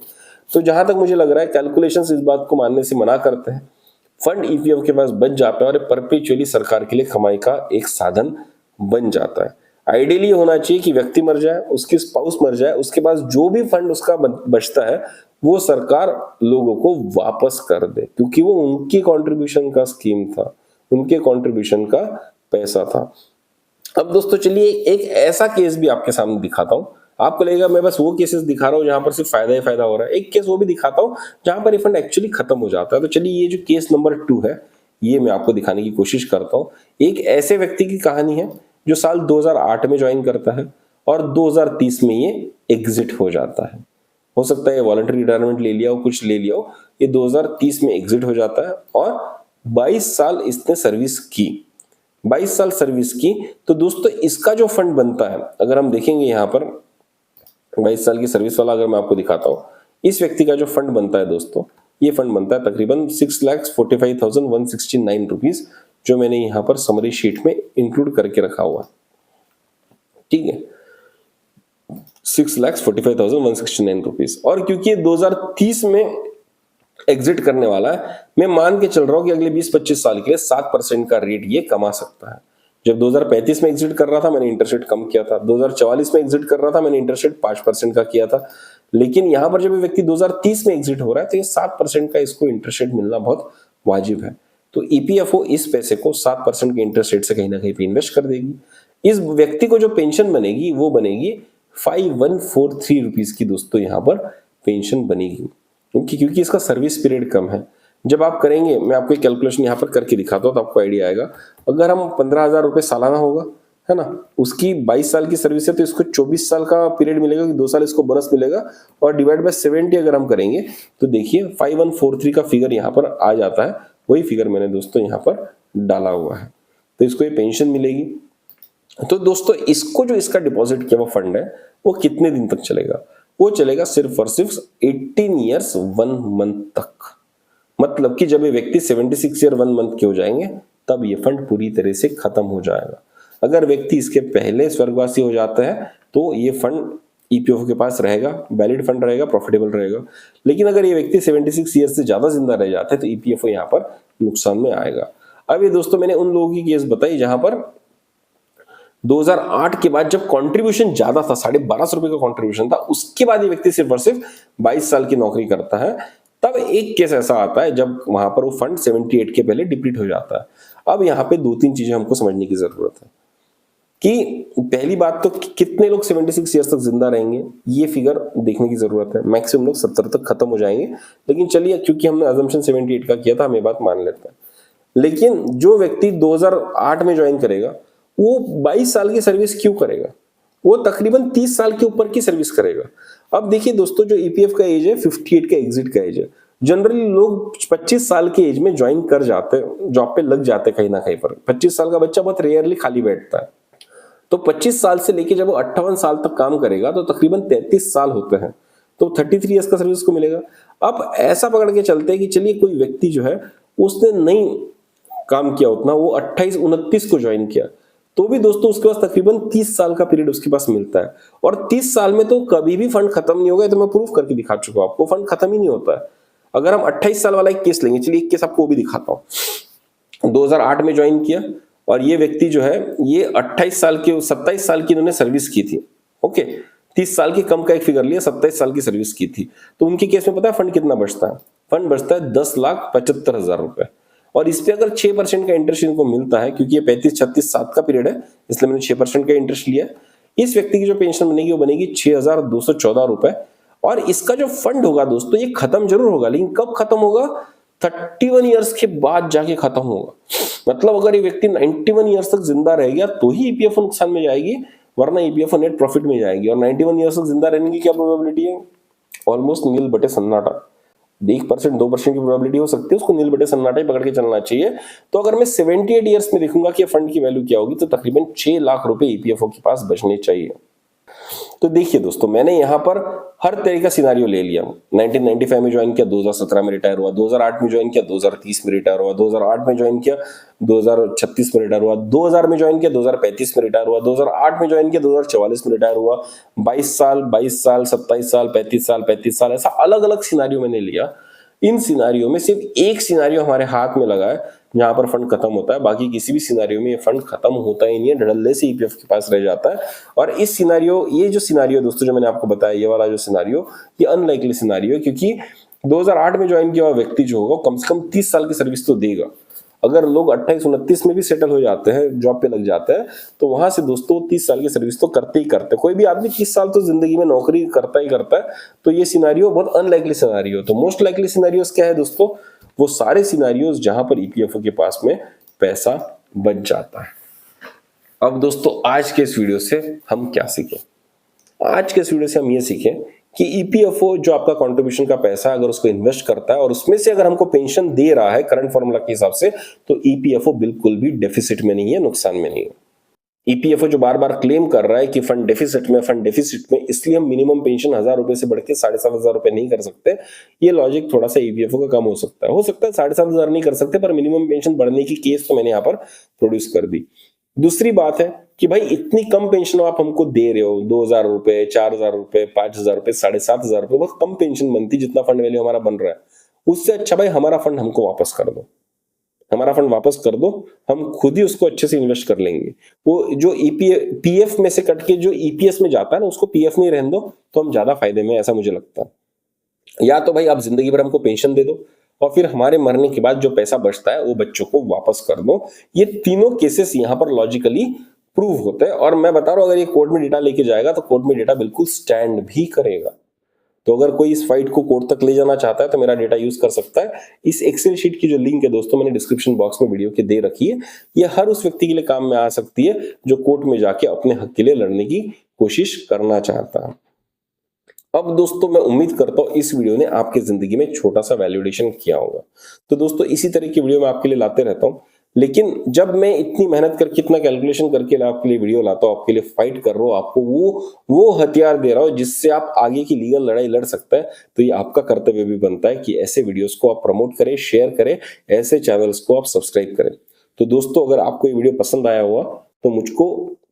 तो जहां तक मुझे लग रहा है कैलकुलेशंस इस बात को मानने से मना करते हैं। फंड ईपीएफ के पास बच जाता है और परपेचुअली सरकार के लिए कमाई का एक साधन बन जाता है। आइडियली होना चाहिए कि व्यक्ति मर जाए, उसकी स्पाउस मर जाए, उसके पास जो भी फंड उसका बचता है वो सरकार लोगों को वापस कर दे, क्योंकि वो उनकी कंट्रीब्यूशन का स्कीम था, उनके कंट्रीब्यूशन का पैसा था। अब दोस्तों चलिए एक ऐसा केस भी आपके सामने दिखाता हूं। आपको लगेगा मैं बस वो केसेस दिखा रहा हूं जहां पर सिर्फ फायदा ही फायदा हो रहा है, एक केस वो भी दिखाता हूं जहां पर रिफंड एक्चुअली खत्म हो जाता है। तो चलिए ये जो केस नंबर 2 है ये मैं आपको दिखाने की कोशिश करता हूं। एक ऐसे व्यक्ति की कहानी है जो साल 2008 में ज्वाइन करता है और 2030 में ये एग्जिट हो जाता है। हो सकता है वॉलंटरी रिटायरमेंट ले लिया हो, कुछ ले लिया हो, ये 2030 में एग्जिट हो जाता है और 22 साल इसने सर्विस की, 22 साल सर्विस की। तो दोस्तों इसका जो फंड बनता है, अगर हम देखेंगे यहाँ पर 22 साल की सर्विस वाला अगर मैं आपको दिखाता हूँ, इस व्यक्ति का जो फंड बनता है दोस्तों, ये फंड बनता है तकरीबन 6,45,169 रुपीज, जो मैंने यहाँ पर समरी शीट में इंक्लूड करके रखा हुआ है। ठीक है, 6,45,169 रुपीज। और क्योंकि 2030 में एग्जिट करने वाला है, मैं मान के चल रहा हूं कि अगले 20-25 साल के लिए 7% का रेट ये कमा सकता है। जब 2035 में एग्जिट कर रहा था मैंने इंटरेस्ट रेट कम किया था, 2044 में एग्जिट कर रहा था मैंने इंटरेस्ट रेट 5% का किया था, लेकिन यहां पर जब व्यक्ति 2030 में एग्जिट हो रहा है तो ये 7% का इसको इंटरेस्ट रेट मिलना बहुत वाजिब है। तो ईपीएफओ इस पैसे को 7% के इंटरेस्ट रेट से कहीं ना कहीं पे इन्वेस्ट कर देगी। इस व्यक्ति को जो पेंशन बनेगी वो बनेगी 5143 रुपीज की दोस्तों यहाँ पर पेंशन बनेगी, क्योंकि इसका सर्विस पीरियड कम है। जब आप करेंगे, मैं आपको एक कैलकुलेशन यहाँ पर करके दिखाता हूँ तो आपको आइडिया आएगा। अगर हम 15,000 रुपये सालाना होगा, है ना, उसकी 22 साल की सर्विस है तो इसको 24 साल का पीरियड मिलेगा, 2 साल इसको बोनस मिलेगा, और डिवाइड बाय 70 अगर हम करेंगे तो देखिए 5143 का फिगर यहाँ पर आ जाता है। वही फिगर मैंने दोस्तों यहाँ पर डाला हुआ है, तो इसको ये पेंशन मिलेगी। तो दोस्तों इसको जो इसका डिपॉजिट किया हुआ फंड है वो कितने दिन तक चलेगा? वो चलेगा सिर्फ और सिर्फ 18 ईयर्स 1 मंथ तक। मतलब कि जब ये व्यक्ति 76 ईयर 1 मंथ के हो जाएंगे तब ये फंड पूरी तरह से खत्म हो जाएगा। अगर व्यक्ति इसके पहले स्वर्गवासी हो जाता है तो ये फंड ईपीएफओ के पास रहेगा, वैलिड फंड रहेगा, प्रॉफिटेबल रहेगा। लेकिन अगर ये व्यक्ति 76 ईयर से ज्यादा जिंदा रह जाता है तो ईपीएफओ यहाँ पर नुकसान में आएगा। अब ये दोस्तों मैंने उन लोगों की केस बताई जहां पर 2008 के बाद जब कंट्रीब्यूशन ज्यादा था, 1250 रुपए का कंट्रीब्यूशन था, उसके बाद ये व्यक्ति सिर्फ और सिर्फ 22 साल की नौकरी करता है, तब एक केस ऐसा आता है जब वहां पर वो फंड 78 के पहले डिप्लीट हो जाता है। अब यहाँ पे 2-3 चीजें हमको समझने की जरूरत है कि पहली बात तो कितने लोग 76 ईयर्स तक जिंदा रहेंगे, ये फिगर देखने की जरूरत है। मैक्सिमम लोग 70 तक खत्म हो जाएंगे, लेकिन चलिए क्योंकि हमने अजम्पशन 78 का किया था हम ये बात मान लेते हैं। लेकिन जो व्यक्ति 2008 में ज्वाइन करेगा वो 22 साल की सर्विस क्यों करेगा? वो तकरीबन 30 साल के ऊपर की सर्विस करेगा। अब देखिए दोस्तों, जो ईपीएफ का एज है 58 का एग्जिट का एज है। जनरली लोग 25 साल के एज में ज्वाइन कर जाते हैं, जॉब पे लग जाते हैं कहीं ना कहीं पर। 25 साल का बच्चा बहुत रेयरली खाली बैठता है। तो 25 साल से लेके जब वो 58 साल तक काम करेगा तो तकरीबन 33 साल होते हैं, तो 33 ईयर्स का सर्विस को मिलेगा। अब ऐसा पकड़ के चलते हैं कि चलिए कोई व्यक्ति जो है उसने नहीं काम किया उतना, वो 28-29 को ज्वाइन किया, तो भी दोस्तों उसके पास तकरीबन 30 साल का पीरियड उसके पास मिलता है। और 30 साल में तो कभी भी फंड खत्म नहीं होगा, तो मैं प्रूफ करके दिखा चुका हूं आपको, फंड खत्म ही नहीं होता है। अगर हम 28 साल वाला एक केस लेंगे, चलिए एक केस आपको वो भी दिखाता हूं। 2008 में ज्वाइन किया और ये व्यक्ति जो है ये 27 साल की इन्होंने सर्विस की थी। ओके, 30 साल की कम का एक फिगर लिया, 27 साल की सर्विस की थी। तो उनके केस में पता है फंड कितना बचता है? फंड बचता है 10,75,000 रुपए। और इस पे अगर 6% का इंटरेस्ट इनको मिलता है, क्योंकि ये 35-36 का पीरियड है, इसलिए मैंने 6% का इंटरेस्ट लिया। इस व्यक्ति की जो पेंशन बनेगी वो बनेगी 6,214 रुपए। और इसका जो फंड होगा दोस्तों ये खत्म जरूर होगा, लेकिन कब खत्म होगा? 31 ईयर्स के बाद जाके खत्म होगा। मतलब अगर ये व्यक्ति 91 ईयर्स तक जिंदा रह गया तो ही ईपीएफओ नुकसान में जाएगी, वरना ईपीएफओ नेट प्रॉफिट में जाएगी। और 91 ईयर्स तक जिंदा रहने की क्या प्रोबेबिलिटी है? ऑलमोस्ट नील बटे सन्नाटा। 1% 2% की प्रोबेबिलिटी हो सकती है, उसको नील बटे सन्नाटा ही पकड़ के चलना चाहिए। तो अगर मैं 78 ईयर्स में देखूंगा कि फंड की वैल्यू क्या होगी, तो तकरीबन 6 लाख रुपए ईपीएफओ के पास बचने चाहिए। तो देखिए दोस्तों, मैंने यहां पर हर तरह का सिनारियो ले लिया। 1995 में ज्वाइन किया, 2017 में रिटायर हुआ, 2008 में ज्वाइन किया, 2030 में रिटायर हुआ, 2008 में ज्वाइन किया, 2036 में रिटायर हुआ, 2000 में ज्वाइन किया, 2035 में रिटायर हुआ, 2008 में ज्वाइन किया, 2044 में रिटायर हुआ, 22 साल, 27 साल, 35 साल, ऐसा अलग अलग सिनारियो मैंने लिया। इन सिनारियो में सिर्फ एक सिनारियो हमारे हाथ में लगा है जहां पर फंड खत्म होता है, बाकी किसी भी सिनारियो में ये फंड खत्म होता ही नहीं है, धड़ल्ले से ईपीएफ के पास रह जाता है। और इस सिनारियो, ये जो सिनारियो दोस्तों जो मैंने आपको बताया, ये वाला जो सिनारियो, ये अनलाइकली सिनारियो है, क्योंकि 2008 में ज्वाइन किया हुआ व्यक्ति जो होगा कम से कम 30 साल की सर्विस तो देगा। अगर लोग 28-29 में भी सेटल हो जाते हैं, जॉब पे लग जाते हैं, तो वहां से दोस्तों 30 साल की सर्विस तो करते ही करते हैं। कोई भी आदमी 30 साल तो जिंदगी में नौकरी करता ही करता है। तो ये सिनारियो बहुत अनलाइकली सिनारियो। तो मोस्ट लाइकली सिनारियोस क्या है दोस्तों? वो सारे सिनारियोस जहां पर ईपीएफओ के पास में पैसा बच जाता है। अब दोस्तों, आज के इस वीडियो से हम क्या सीखें? आज के इस वीडियो से हम ये सीखें कि ईपीएफओ जो आपका कंट्रीब्यूशन का पैसा है, अगर उसको इन्वेस्ट करता है और उसमें से अगर हमको पेंशन दे रहा है करंट फॉर्मूला के हिसाब से, तो ईपीएफओ बिल्कुल भी डेफिसिट में नहीं है, नुकसान में नहीं है। ईपीएफओ जो बार बार क्लेम कर रहा है कि फंड डेफिसिट में, इसलिए हम मिनिमम पेंशन 1000 रुपए से बढ़ के 7,500 रुपए नहीं कर सकते। ये लॉजिक थोड़ा सा ईपीएफओ का कम हो सकता है 7,500 नहीं कर सकते, पर मिनिमम पेंशन बढ़ने की केस तो मैंने यहाँ पर प्रोड्यूस कर दी। दूसरी बात है कि भाई इतनी कम पेंशन आप हमको दे रहे हो, 2,000 रुपए, 4,000 रुपए, 5,000 रुपए, 7,500 रुपए, बहुत कम पेंशन बनती जितना फंड वैल्यू हमारा बन रहा है। उससे अच्छा भाई हमारा फंड हमको वापस कर दो, हमारा फंड वापस कर दो, हम खुद ही उसको अच्छे से इन्वेस्ट कर लेंगे। वो जो पीएफ में से कट के जो ईपीएस में जाता है ना, उसको पीएफ में रहने दो, तो हम ज्यादा फायदे में, ऐसा मुझे लगता है। या तो भाई आप जिंदगी भर हमको पेंशन दे दो और फिर हमारे मरने के बाद जो पैसा बचता है वो बच्चों को वापस कर दो। ये तीनों केसेस यहाँ पर लॉजिकली प्रूव होते हैं। और मैं बता रहा हूं, अगर ये कोर्ट में डेटा लेके जाएगा तो कोर्ट में डेटा बिल्कुल स्टैंड भी करेगा। तो अगर कोई इस फाइट को कोर्ट तक ले जाना चाहता है तो मेरा डेटा यूज कर सकता है। इस एक्सेल शीट की जो लिंक है दोस्तों, मैंने डिस्क्रिप्शन बॉक्स में वीडियो के दे रखी है। ये हर उस व्यक्ति के लिए काम में आ सकती है जो कोर्ट में जाके अपने हक के लिए लड़ने की कोशिश करना चाहता है। अब दोस्तों, मैं उम्मीद करता हूं इस वीडियो ने आपकी जिंदगी में छोटा सा वैल्यूएशन किया होगा। तो दोस्तों, इसी तरह की वीडियो मैं आपके लिए लाते रहता हूं, लेकिन जब मैं इतनी मेहनत करके, इतना कैलकुलेशन करके आपके लिए वीडियो लाता हूं, आपके लिए फाइट कर रहा हूं, आपको वो हथियार दे रहा हूं जिससे आप आगे की लीगल लड़ाई लड़ सकते हैं, तो ये आपका कर्तव्य भी बनता है कि ऐसे वीडियोस को आप प्रमोट करें, शेयर करें, ऐसे चैनल्स को आप सब्सक्राइब करें। तो दोस्तों, अगर आपको ये वीडियो पसंद आया हुआ तो मुझको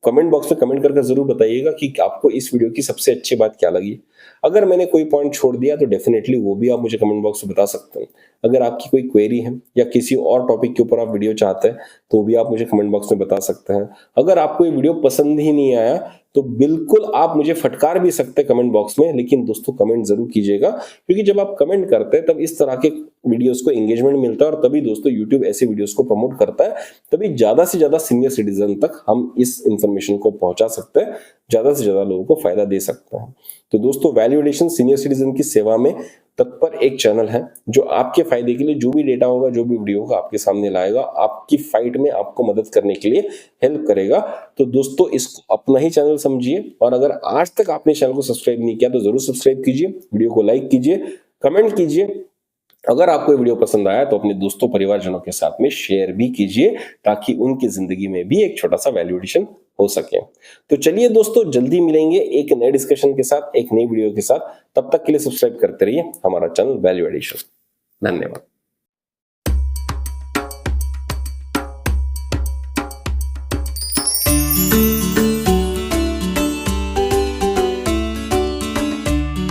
कमेंट बॉक्स में कमेंट करके जरूर बताइएगा कि आपको इस वीडियो की सबसे अच्छी बात क्या लगी। अगर मैंने कोई पॉइंट छोड़ दिया तो डेफिनेटली वो भी आप मुझे कमेंट बॉक्स में बता सकते हैं। अगर आपकी कोई क्वेरी है या किसी और टॉपिक के ऊपर आप वीडियो चाहते हैं तो भी आप मुझे कमेंट बॉक्स में बता सकते हैं। अगर आपको ये वीडियो पसंद ही नहीं आया तो बिल्कुल आप मुझे फटकार भी सकते हैं कमेंट बॉक्स में, लेकिन दोस्तों कमेंट जरूर कीजिएगा, क्योंकि जब आप कमेंट करते हैं तब इस तरह के वीडियोस को एंगेजमेंट मिलता है और तभी दोस्तों यूट्यूब ऐसे वीडियोस को प्रमोट करता है, तभी ज्यादा से ज्यादा सीनियर सिटीजन तक हम इस इंफॉर्मेशन को पहुंचा सकते हैं, ज्यादा से ज्यादा लोगों को फायदा दे सकते हैं। तो दोस्तों, वैल्यू एडिशन सीनियर सिटीजन की सेवा में तत्पर एक चैनल है जो आपके फायदे के लिए जो भी डेटा होगा, जो भी वीडियो होगा आपके सामने लाएगा, आपकी फाइट में आपको मदद करने के लिए हेल्प करेगा। तो दोस्तों, इसको अपना ही चैनल समझिए, और अगर आज तक आपने चैनल को सब्सक्राइब नहीं किया तो जरूर सब्सक्राइब कीजिए, वीडियो को लाइक कीजिए, कमेंट कीजिए। अगर आपको ये वीडियो पसंद आया तो अपने दोस्तों परिवारजनों के साथ में शेयर भी कीजिए, ताकि उनकी जिंदगी में भी एक छोटा सा वैल्यू एडिशन हो सके। तो चलिए दोस्तों, जल्दी मिलेंगे एक नए डिस्कशन के साथ, एक नई वीडियो के साथ। तब तक के लिए सब्सक्राइब करते रहिए हमारा चैनल वैल्यू एडिशन। धन्यवाद।